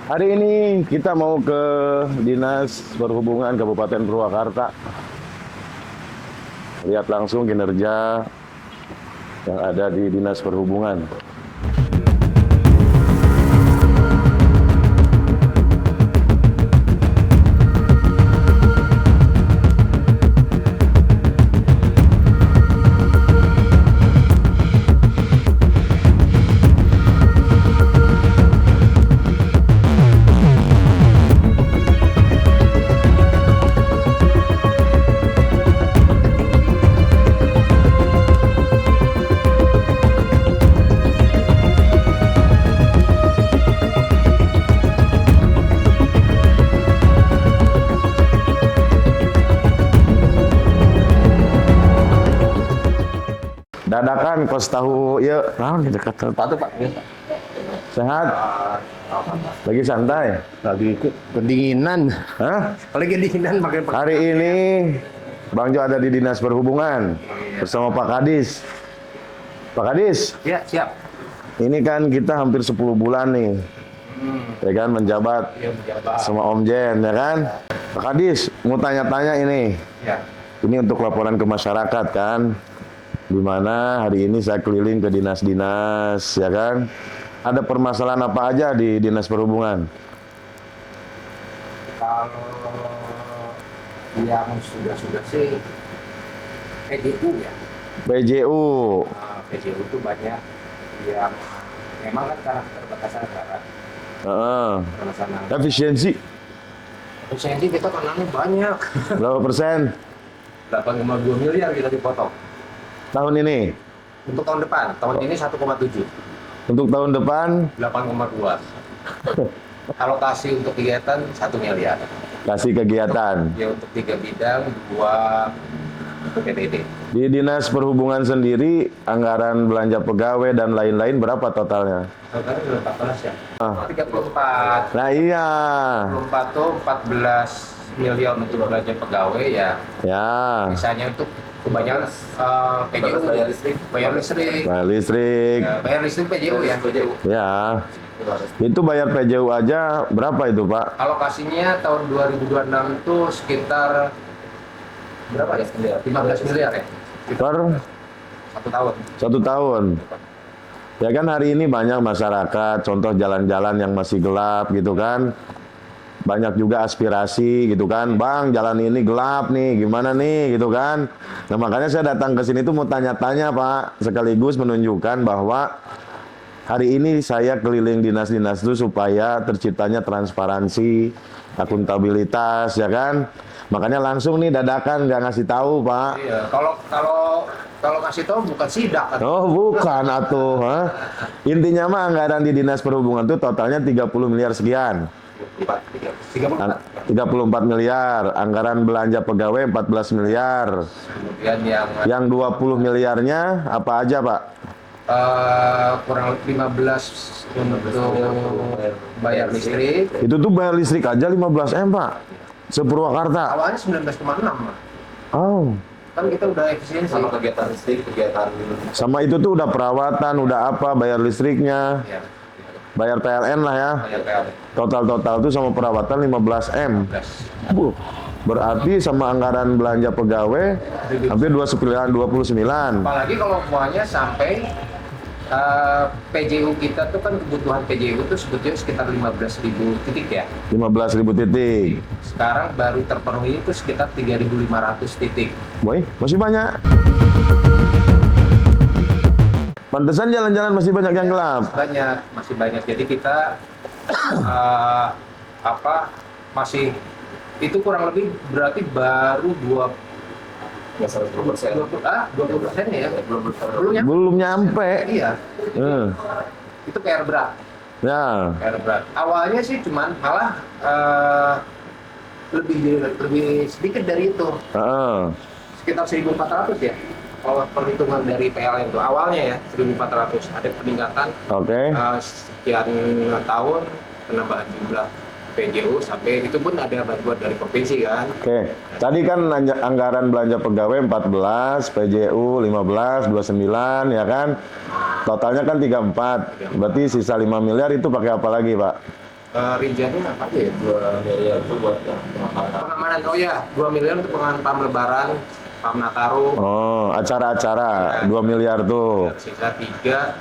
Hari ini kita mau ke Dinas Perhubungan Kabupaten Purwakarta. Lihat langsung kinerja yang ada di Dinas Perhubungan. Dadakan kos tahu ya, naon di dekat Patu Pak, biasa. sehat, lagi santai. Lagi kedinginan. Hah? Lagi kedinginan makin Hari ini Bang Jo ada di Dinas Perhubungan bersama Pak Kadis. Pak Kadis, Ya, siap. ini kan kita hampir 10 bulan nih, ya kan menjabat Ya, menjabat. sama Om Jen, ya kan? Pak Kadis, mau tanya-tanya ini. Ya. Ini untuk laporan ke masyarakat kan, di mana hari ini saya keliling ke dinas-dinas, ya kan? Ada permasalahan apa aja di Dinas Perhubungan? Kalau yang sudah sih PJU ya. PJU, Nah, PJU itu banyak yang memang kan karena keterbatasan anggaran. Heeh. Keterbatasan anggaran. Efisiensi, Efisiensi kita kenanya banyak. berapa persen 8,2 miliar kita dipotong. tahun ini? Untuk tahun depan, tahun ini 1,7. Untuk tahun depan, 8,2. Alokasi untuk kegiatan 1 miliar. kasih kegiatan. Ya untuk 3 bidang, 2 PPD. Di Dinas Perhubungan sendiri, anggaran belanja pegawai dan lain-lain berapa totalnya? Totalnya sudah 14 ya? Ah. 34. Nah iya, 34 tuh 14 miliar untuk belanja pegawai ya. ya, Misalnya untuk kebanyakan PJU, bayar listrik. bayar listrik, Ya, bayar listrik PJU ya. ya. Itu bayar PJU aja berapa itu Pak? Alokasinya tahun 2026 itu sekitar berapa ya? 15 miliar ya? Per 1 tahun. 1 tahun. Ya kan hari ini banyak masyarakat, contoh jalan-jalan yang masih gelap gitu kan. Banyak juga aspirasi gitu kan, Bang jalan ini gelap nih, gimana nih gitu kan. Nah makanya saya datang ke sini tuh mau tanya-tanya Pak, sekaligus menunjukkan bahwa hari ini saya keliling dinas-dinas itu supaya terciptanya transparansi, akuntabilitas ya kan. Makanya langsung nih dadakan nggak ngasih tahu Pak. Iya, kalau kasih tahu bukan sidak kan. Oh bukan atuh, ha? Intinya mah anggaran di Dinas Perhubungan itu totalnya 30 miliar sekian. 34. 34 miliar, anggaran belanja pegawai 14 miliar. Kemudian Yang 20 miliarnya apa aja, Pak? kurang lebih 15 untuk bayar listrik. Itu tuh bayar listrik aja 15 M, Pak. Sepurwakarta. Awalnya 19,6 Mas. Oh. Kan kita udah efisiensi. Sama kegiatan listrik, kegiatan Sama itu tuh udah perawatan, udah apa, bayar listriknya. ya, Bayar PLN lah ya. bayar PL. Total tuh sama perawatan 15 M. Bu, berarti sama anggaran belanja pegawai hampir 29. Apalagi kalau semuanya sampai PJU kita tuh kan kebutuhan PJU tuh sebetulnya sekitar 15.000 titik ya. 15.000 titik. Sekarang baru terpenuhi itu sekitar 3.500 titik. Boy, masih banyak. Pantesan jalan-jalan masih banyak yang gelap. Masih banyak. Jadi kita masih itu kurang lebih berarti baru 20% ya. Belum nyampe. Iya. Hmm. Itu PR berat. Ya. PR berat. Awalnya sih cuman malah lebih sedikit dari itu. Sekitar 1.400 ya. Kalau perhitungan dari PLN itu awalnya ya 1.400 ada peningkatan. Oke. Sekian tahun penambahan jumlah PJU sampai itu pun ada bantuan dari provinsi kan. Oke. Tadi kan anggaran belanja pegawai 14, PJU 15, 29 ya kan. Totalnya kan 34. Berarti sisa 5 miliar itu pakai apa lagi, Pak? Rinciannya apa aja ya? 2 miliar itu buat yang pengamanan. Pengamanan, oh ya, 2 miliar untuk pengamanan PAM Lebaran, PAM Nataru. Oh, acara-acara 2 miliar tuh. Sisa 3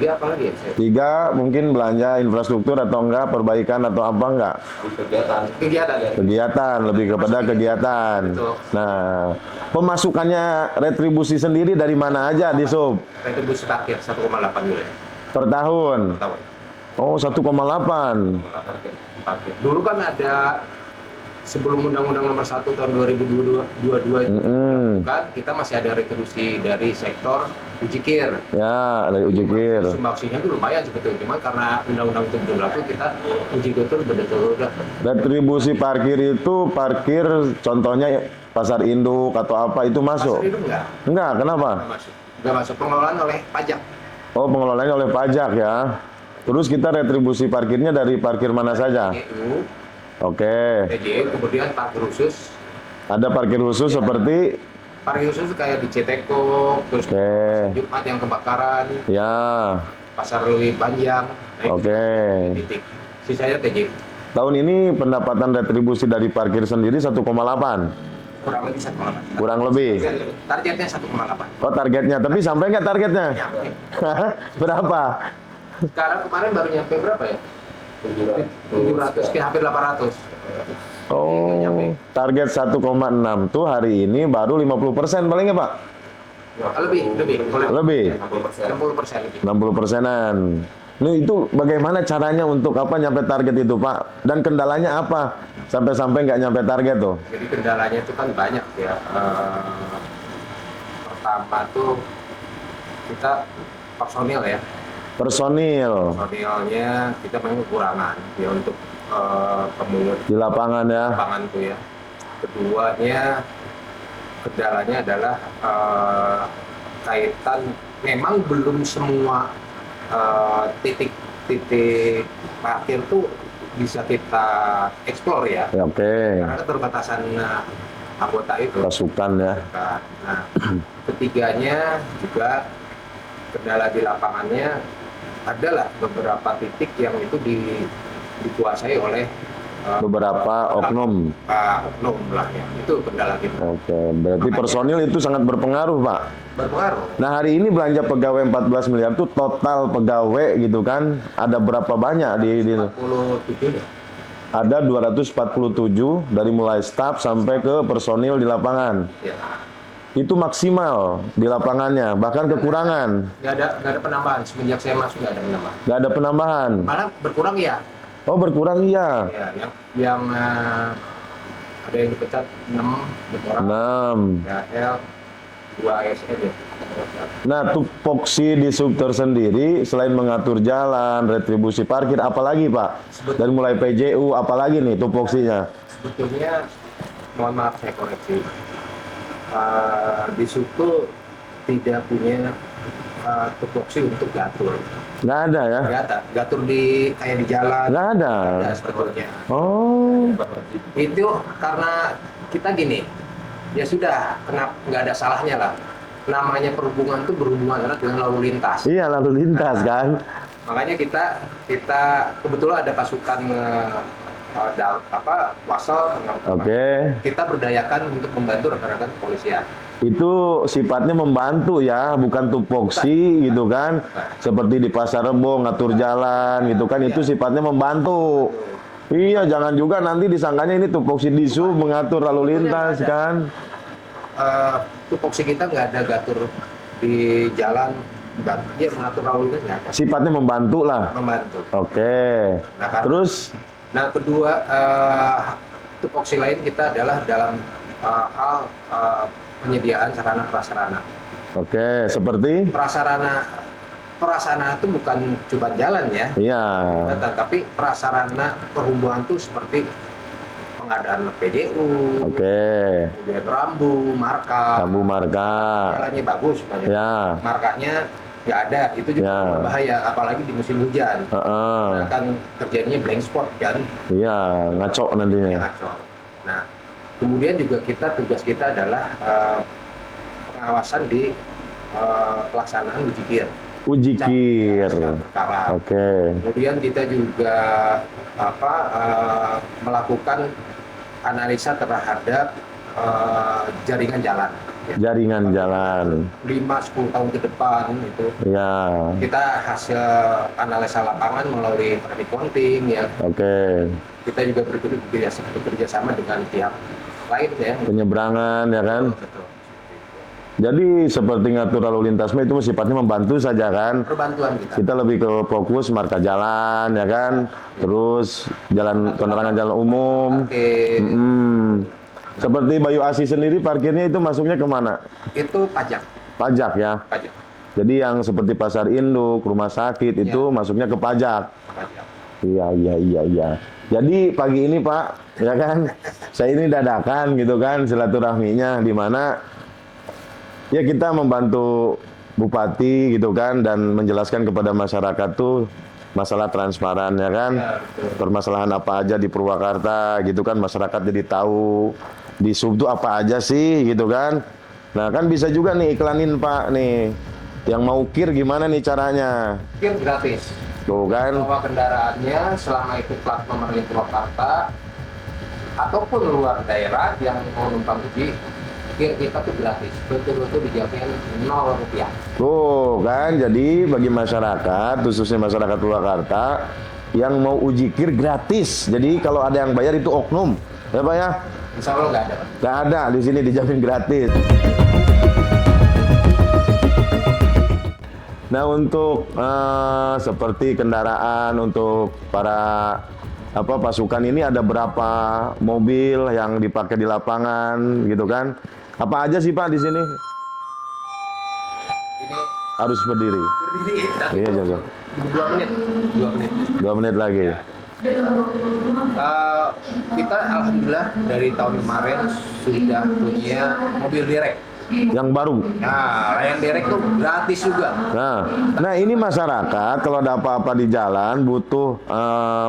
apa lagi ya? 3 mungkin belanja infrastruktur atau enggak, perbaikan atau apa enggak? Kegiatan. Kegiatan. Lebih kepada kegiatan. Betul. Nah, pemasukannya retribusi sendiri dari mana aja di Sub? Retribusi parkir 1,8 miliar Per tahun? per tahun. Oh, 1,8. Parkir. Dulu kan ada sebelum Undang-Undang Nomor 1 tahun 2022 itu kan kita masih ada retribusi dari sektor ujikir. Ya, dari ujikir. Sumbangsinya itu lumayan sebetulnya, cuma karena undang-undang itu belum berlaku, kita ujikir itu betul-betul udah Retribusi parkir itu parkir contohnya pasar induk atau apa itu masuk? pasar itu enggak Enggak, kenapa? masuk. Enggak masuk, pengelolaan oleh pajak. Oh, pengelolaannya oleh pajak ya. Terus kita retribusi parkirnya dari parkir mana saja? PJU, Oke. PJU, kemudian parkir khusus. Ada parkir khusus seperti Parkir khusus kayak di Ceteko, terus Oke. Jumat yang kebakaran, ya. Pasar Lewi Panjang, nah itu Oke. titik. Sisanya TJ. Tahun ini pendapatan retribusi dari parkir sendiri 1,8. Kurang lebih 1,8. Kurang lebih. Targetnya 1,8. Oh, targetnya, tapi sampai nggak targetnya? Nyampe. Berapa? Sekarang kemarin baru nyampe berapa ya? 700, hampir 800. Oh, target 1,6 tuh hari ini baru 50% paling nggak Pak? Lebih. Lebih? 60% lebih. 60%-an. Nah, itu bagaimana caranya untuk apa nyampe target itu Pak? Dan kendalanya apa? Sampai-sampai nggak nyampe target tuh? Jadi kendalanya itu kan banyak ya. Pertama tuh kita personil ya. Personilnya kita memang kekurangan ya untuk pemungut Di lapangan ya. lapangan tuh ya. Keduanya kendalanya adalah kaitan memang belum semua titik-titik parkir tuh bisa kita eksplor ya. Ya, oke. Karena keterbatasan anggota itu. Pasukan ya. Nah, ketiganya juga kendala di lapangannya adalah beberapa titik yang itu dikuasai oleh Beberapa oknum. oknum lah ya. Itu kendala kita. Oke, berarti personil itu sangat berpengaruh Pak. Berpengaruh. Nah, hari ini belanja pegawai 14 miliar itu total pegawai gitu kan, ada berapa banyak di 47 deh. ada 247 dari mulai staf sampai ke personil di lapangan. Ya. Itu maksimal di lapangannya, bahkan kekurangan. Nggak ada penambahan semenjak saya masuk, nggak ada penambahan. Nggak ada penambahan. Malah berkurang ya. Oh, berkurang iya. Ya, yang ada yang dipecat 6 orang. 6. Ya, L 2 ASN ya. Nah, tupoksi di sub tersendiri selain mengatur jalan, retribusi parkir, apalagi Pak? Dari mulai PJU, apalagi nih tupoksinya? Sebetulnya, mohon maaf saya koreksi. Di situ tidak punya tupoksi untuk gatur. Nggak ada ya? Nggak ada. Gatur di kayak di jalan. Nggak ada. Ada sebetulnya. Oh, Itu karena kita gini, ya sudah, kenapa nggak ada salahnya lah. Namanya perhubungan itu berhubungan dengan lalu lintas. iya lalu lintas kan? Makanya kita kebetulan ada pasukan Wasal. Oke. Kita berdayakan untuk membantu rekan-rekan kepolisian. Itu sifatnya membantu ya, bukan tupoksi gitu kan? Seperti di Pasar Rebo ngatur jalan gitu kan? Itu sifatnya membantu. Iya, jangan juga nanti disangkanya ini tupoksi disu mengatur lalu lintas kan? Tupoksi kita nggak ada gatur di jalan, dia mengatur lalu lintas nggak ada. Sifatnya membantu lah. Membantu. Oke. Nah, karena- Terus Nah, kedua, tupoksi lain kita adalah dalam hal penyediaan sarana prasarana. oke, seperti? Prasarana itu bukan cuma jalan ya, Iya. tapi prasarana perhubungan itu seperti pengadaan PDU, Oke. kemudian rambu, marka. Lampu marka. Jalannya bagus, banyak. Ya. Markanya nggak ada, itu juga Ya. berbahaya, apalagi di musim hujan. Heeh. Akan terjadinya blank spot kan. Iya, ngaco nantinya. Ngaco. Nah, kemudian juga tugas kita adalah pengawasan di pelaksanaan ujikir. Ujikir. perkara. Oke. Kemudian kita juga melakukan analisa terhadap jaringan jalan. Jaringan jalan. 5-10 tahun ke depan itu Ya. kita hasil analisa lapangan melalui traffic counting ya. Oke. Kita juga bekerja sama dengan pihak lain ya. Penyeberangan ya kan. Betul. Jadi seperti ngatur lalu lintasnya itu sifatnya membantu saja kan. Perbantuan kita. Kita lebih ke fokus marka jalan ya kan. Terus penerangan jalan umum. Oke. Seperti Bayu Asih sendiri parkirnya itu masuknya kemana? Itu pajak. Pajak ya. Pajak. Jadi yang seperti pasar induk, rumah sakit itu masuknya ke pajak. Pajak. Iya. Jadi pagi ini Pak, ya kan, saya ini dadakan gitu kan silaturahminya di mana ya kita membantu Bupati gitu kan dan menjelaskan kepada masyarakat tuh masalah transparan ya kan. Permasalahan apa aja di Purwakarta gitu kan masyarakat jadi tahu di sub tuh apa aja sih gitu kan. Nah kan bisa juga nih iklanin Pak nih yang mau kir gimana nih caranya. Kir gratis. Tuh kan. Bawa kendaraannya selama itu plat nomornya Purwakarta ataupun luar daerah yang mau numpang uji, kir kita tuh gratis. Betul-betul dijamin 0 rupiah. Tuh kan, jadi bagi masyarakat, khususnya masyarakat Purwakarta yang mau uji kir gratis. Jadi kalau ada yang bayar itu oknum, ya Pak ya? Insya Allah nggak ada. Nggak ada, di sini dijamin gratis. Nah untuk seperti kendaraan untuk para pasukan ini ada berapa mobil yang dipakai di lapangan gitu kan? Apa aja sih Pak di sini? Ini Harus berdiri. berdiri. Iya, Jok. 2 menit. 2 menit. 2 menit lagi. Kita alhamdulillah dari tahun kemarin sudah punya mobil direct. Yang baru. Nah, layan direct tuh gratis juga. Nah ini masyarakat kalau ada apa-apa di jalan butuh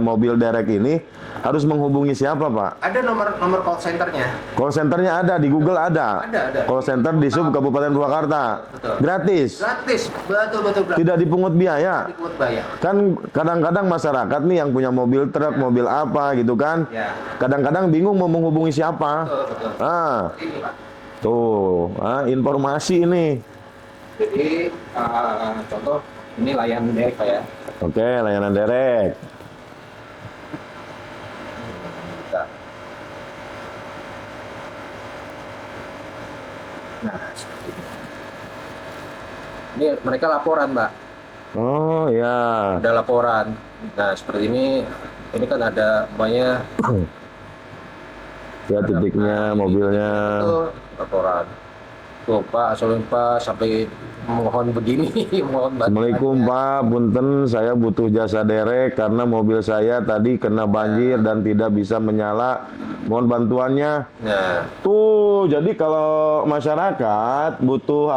mobil derek ini harus menghubungi siapa Pak? Ada nomor call centernya. Call centernya ada di Google ada. Ada. Call center di sub Kabupaten Purwakarta. Betul. Gratis. Gratis, betul. Tidak dipungut biaya. Dipungut bayar. Kan kadang-kadang masyarakat nih yang punya mobil truk, mobil apa gitu kan. Ya. Kadang-kadang bingung mau menghubungi siapa. Betul. Ini Pak. tuh, informasi ini. Jadi contoh ini layanan direct Pak ya. Oke, layanan derek. Nah, seperti ini. Ini mereka laporan, Mbak. Oh ya. Ada laporan. Nah, seperti ini kan ada banyak Ya titiknya, mobilnya. itu laporan. Tuh Pak, sorry Pak, sampai mohon begini, mohon bantuan. Assalamualaikum Pak, punten saya butuh jasa derek karena mobil saya tadi kena banjir dan tidak bisa menyala. Mohon bantuannya. Nah, Tuh, jadi kalau masyarakat butuh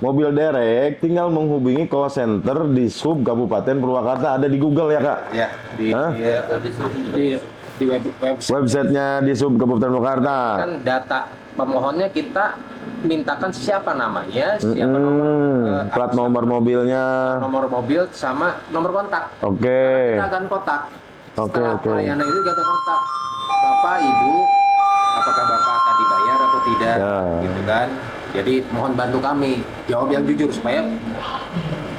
mobil derek, tinggal menghubungi call center di sub Kabupaten Purwakarta, ada di Google ya Kak? ya di website Websitenya di sub Kabupaten Purwakarta. kan data pemohonnya kita mintakan siapa namanya, siapa Plat nomor mobilnya. nomor mobil sama nomor kontak. Oke. Kita akan kontak. Oke, Setelah oke. pelayanan itu kita kontak. Bapak, Ibu, apakah Bapak akan dibayar atau tidak? Ya. Gitu kan. Jadi mohon bantu kami jawab yang jujur supaya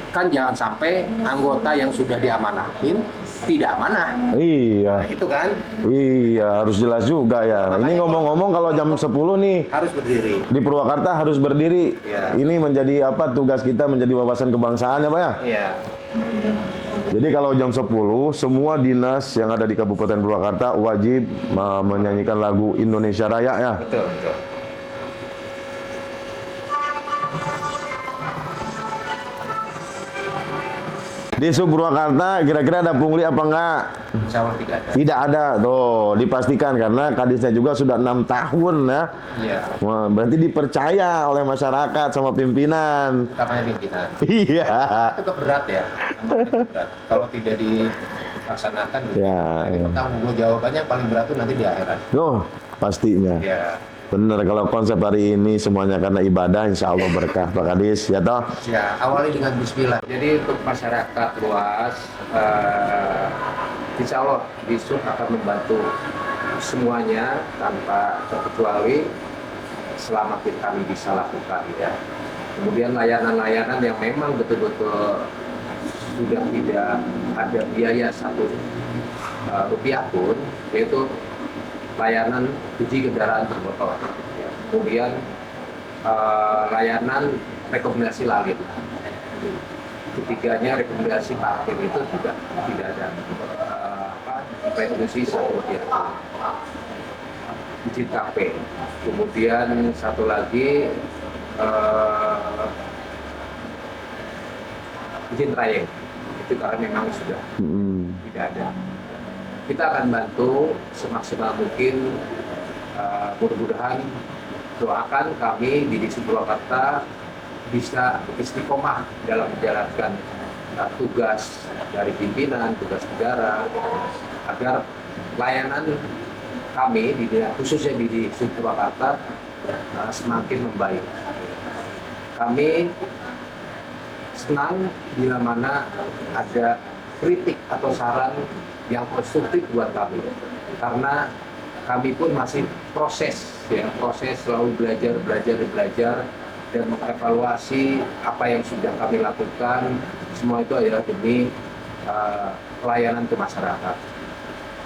kan jangan sampai anggota yang sudah diamanahin tidak amanah. Iya. Nah, itu kan Iya, harus jelas juga ya. Ini ngomong-ngomong kalau jam 10 nih harus berdiri. di Purwakarta harus berdiri. Iya. Ini menjadi tugas kita menjadi wawasan kebangsaan ya Pak ya? Iya. Jadi kalau jam 10 semua dinas yang ada di Kabupaten Purwakarta wajib menyanyikan lagu Indonesia Raya ya. Betul. Di sub Purwakarta kira-kira ada pungli apa enggak? Insya Allah tidak ada. Tidak ada. Tuh, dipastikan karena kadisnya juga sudah 6 tahun ya. Iya. Wah, berarti dipercaya oleh masyarakat sama pimpinan. Utamanya pimpinan. Iya. Itu berat ya. Berat. Kalau tidak dilaksanakan, Ya, ya. tanggung jawabannya paling berat tuh nanti di akhirat. Tuh, pastinya. Ya. Bener, kalau konsep hari ini semuanya karena ibadah, insya Allah berkah Pak Kadis, ya toh? Ya, awali dengan bismillah. Jadi untuk masyarakat luas, insya Allah Disub akan membantu semuanya tanpa terkecuali selama kami bisa lakukan ya. Kemudian layanan-layanan yang memang betul-betul sudah tidak ada biaya Rp1 pun, yaitu layanan uji kendaraan bermotor. Ya. Kemudian layanan rekomendasi lalin. Ketiganya rekomendasi parkir itu juga tidak ada rekomendasi Rp1. Izin KP. Kemudian satu lagi izin trayek. Itu karena memang sudah tidak ada. Kita akan bantu semaksimal mungkin, mudah-mudahan doakan kami di Disub Purwakarta bisa istiqomah dalam menjalankan tugas dari pimpinan, tugas negara, agar layanan kami, khususnya di Disub Purwakarta, semakin membaik. Kami senang bila mana ada kritik atau saran yang konstruktif buat kami, karena kami pun masih proses selalu belajar dan mengevaluasi apa yang sudah kami lakukan. Semua itu adalah demi pelayanan ke masyarakat.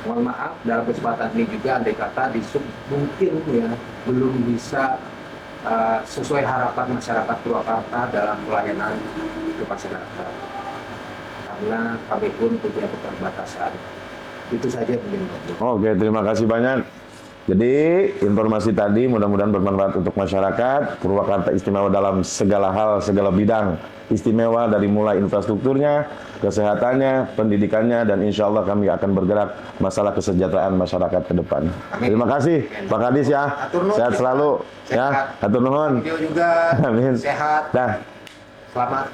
Mohon maaf dalam kesempatan ini juga andai kata Disub mungkin ya belum bisa sesuai harapan masyarakat Purwakarta dalam pelayanan ke masyarakat, karena kami pun punya keterbatasan. Itu saja mungkin. Oke, terima kasih banyak. Jadi informasi tadi mudah-mudahan bermanfaat untuk masyarakat. Purwakarta istimewa dalam segala hal, segala bidang. Istimewa dari mulai infrastrukturnya, kesehatannya, pendidikannya, dan insya Allah kami akan bergerak masalah kesejahteraan masyarakat ke depan. Amin. Terima kasih Pak Kadis ya. Sehat selalu ya. Hatur nuhun. Beliau juga Amin. sehat. Dah. Selamat